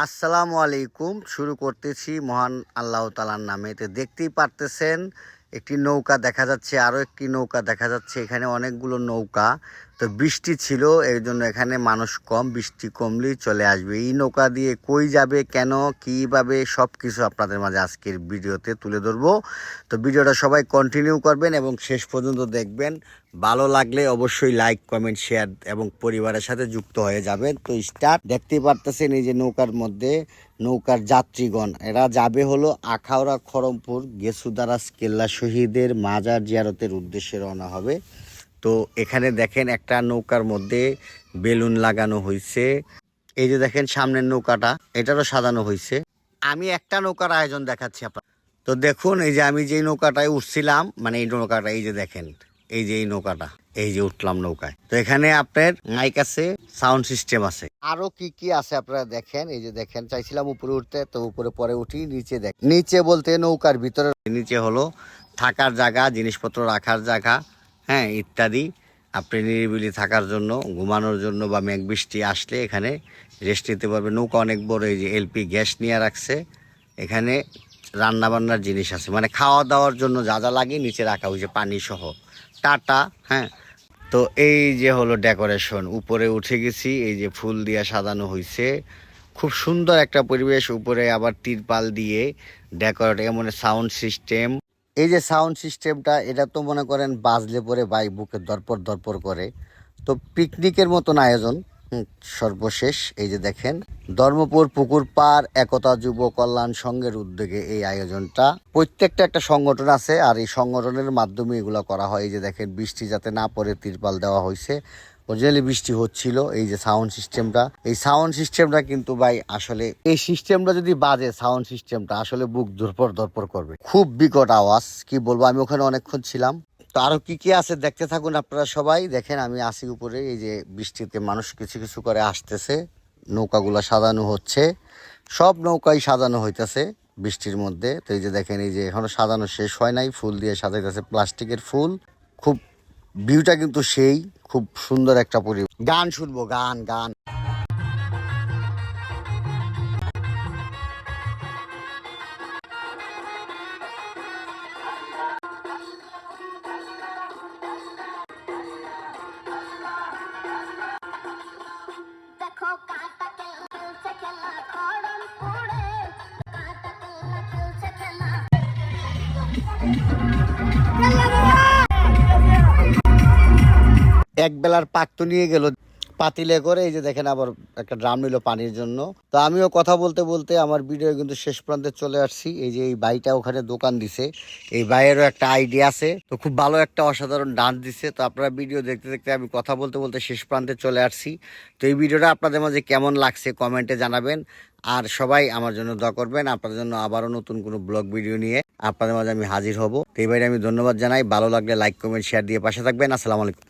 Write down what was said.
আসসালামু আলাইকুম। শুরু করতেছি মহান আল্লাহ তাআলার নামে। তো দেখতেই পারতেছেন একটি নৌকা দেখা যাচ্ছে, আরও একটি নৌকা দেখা যাচ্ছে। এখানে অনেকগুলো নৌকা। তো বৃষ্টি ছিল, এই জন্য এখানে মানুষ কম, বৃষ্টি কমলেই চলে আসবে। এই নৌকা দিয়ে কই যাবে, কেন, কীভাবে, সব কিছু আপনাদের মাঝে আজকের ভিডিওতে তুলে ধরবো। তো ভিডিওটা সবাই কন্টিনিউ করবেন এবং শেষ পর্যন্ত দেখবেন। ভালো লাগলে অবশ্যই লাইক, কমেন্ট, শেয়ার এবং পরিবারের সাথে যুক্ত হয়ে যাবেন। তো স্টার্ট। দেখতেই পারতেছেন এই যে নৌকার মধ্যে নৌকার যাত্রীগণ, এরা যাবে হলো আখাউড়া, খড়মপুর, গেসুদারাস কেল্লা শহীদের মাজার জিয়ারতের উদ্দেশ্যে রওনা হবে। তো এখানে দেখেন একটা নৌকার মধ্যে বেলুন লাগানো হয়েছে। এই যে দেখেন সামনের নৌকাটা, এটারও সাজানো হয়েছে। আমি একটা নৌকার আয়োজন দেখাচ্ছি আপনার। তো দেখুন এই যে আমি যেই নৌকাটায় উঠছিলাম, মানে এই নৌকাটা, এই যে দেখেন, এই যে এই নৌকাটা, এই যে উঠলাম নৌকায়। তো এখানে আপনার মাইক আছে, সাউন্ড সিস্টেম আছে, আরো কি কি আছে আপনারা দেখেন। এই যে দেখেন, চাইছিলাম উপরে উঠতে, তো উপরে পরে উঠি। নিচে দেখ, নিচে বলতে নৌকার ভিতরে নিচে হলো থাকার জায়গা, জিনিসপত্র রাখার জায়গা, হ্যাঁ, ইত্যাদি। আপনি নিরিবিলি থাকার জন্য, ঘুমানোর জন্য বা মেঘ বৃষ্টি আসলে এখানে রেস্ট নিতে পারবে। নৌকা অনেক বড়। এই যে এলপি গ্যাস নিয়ে রাখছে। এখানে রান্না বান্নার জিনিস আছে, মানে খাওয়া দাওয়ার জন্য যা যা লাগে নিচে রাখা হয়েছে, পানি সহ। টাটা। হ্যাঁ, তো এই যে হলো ডেকোরেশন। উপরে উঠে গেছি, এই যে ফুল দিয়ে সাজানো হয়েছে। খুব সুন্দর একটা পরিবেশ। উপরে আবার তিরপাল দিয়ে ডেকোরেট, এমন সাউন্ড সিস্টেম। এই যে সাউন্ড সিস্টেমটা, এটা তো মনে করেন বাজলে পরে বাইক বুকে দরপর দরপর করে। তো পিকনিকের মতন আয়োজন। সর্বশেষ এই যে দেখেন, ধর্মপুর পুকুর পার একতা যুব কল্যাণ সংঘের উদ্যোগে এই আয়োজনটা। প্রত্যেকটা একটা সংগঠন আছে, আর এই সংগঠনের মাধ্যমে এগুলো করা হয়। এই যে দেখেন, বৃষ্টি যাতে না পড়ে তিরপাল দেওয়া হয়েছে। অরিজিনালি বৃষ্টি হচ্ছিল। এই যে সাউন্ড সিস্টেমটা, এই সাউন্ড সিস্টেমটা কিন্তু ভাই, আসলে এই সিস্টেমটা যদি বাজে, সাউন্ড সিস্টেমটা আসলে বুক ধরপর ধরপর করবে। খুব বিকট আওয়াজ, কি বলবো। আমি ওখানে অনেকক্ষণ ছিলাম। তো আরো কি কি আছে দেখতে থাকুন আপনারা সবাই। দেখেন আমি আসি উপরে। এই যে বৃষ্টিতে মানুষ কিছু কিছু করে আসতেছে, নৌকাগুলো সাজানো হচ্ছে। সব নৌকাই সাজানো হইতেছে বৃষ্টির মধ্যে। তো এই যে দেখেন, এই যে এখনো সাজানো শেষ হয় নাই, ফুল দিয়ে সাজাইতেছে, প্লাস্টিকের ফুল। খুব ভিউটা কিন্তু সেই, খুব সুন্দর একটা পরিবেশ। গান শুনবো, গান গান। এক বেলার পাক তো নিয়ে গেল পাতিলে করে। এই যে দেখেন, আবার একটা ড্রাম নিল পানির জন্য। তো আমিও কথা বলতে বলতে আমার ভিডিও কিন্তু শেষ প্রান্তে চলে আসছি। এই যে এই ভাইটা ওখানে দোকান দিছে, এই ভাইয়েরও একটা আইডিয়া আছে। তো খুব ভালো একটা অসাধারণ ডান্স দিছে। তো আপনারা ভিডিও দেখতে দেখতে আমি কথা বলতে বলতে শেষ প্রান্তে চলে আসছি। তো এই ভিডিওটা আপনাদের মাঝে কেমন লাগছে কমেন্টে জানাবেন। আর সবাই আমার জন্য দোয়া করবেন। আপনাদের জন্য আবারও নতুন কোনো ব্লগ ভিডিও নিয়ে আপনাদের মাঝে আমি হাজির হব। তো এই ভাইটা আমি ধন্যবাদ জানাই। ভালো লাগলে লাইক, কমেন্ট, শেয়ার দিয়ে পাশে থাকবেন। আসসালামু আলাইকুম।